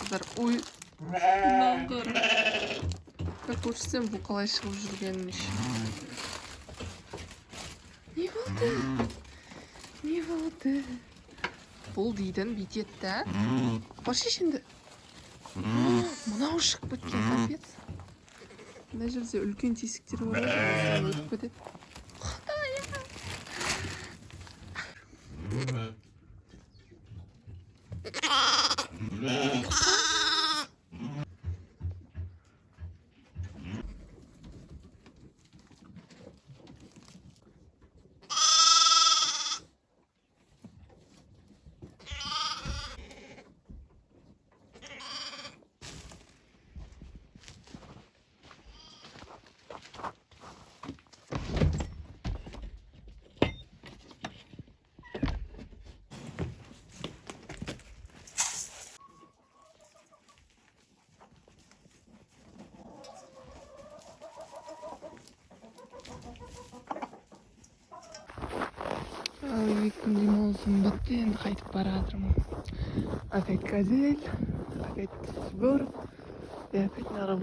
қыздар. Ой, балдар. Көрсетсем бұл қалай шығып жүргенін еще. Не болды? Не болды? Бұл дейтін бүйтеді. Бар шешенді. Мынау шығып кеткен, капец. Мына жерде үлкен тесіктер бар, өтіп кетеді. Екі күн демалысым бітті, енді қайтып бара жатырмын. Опять газель, опять сбор и опять на работу.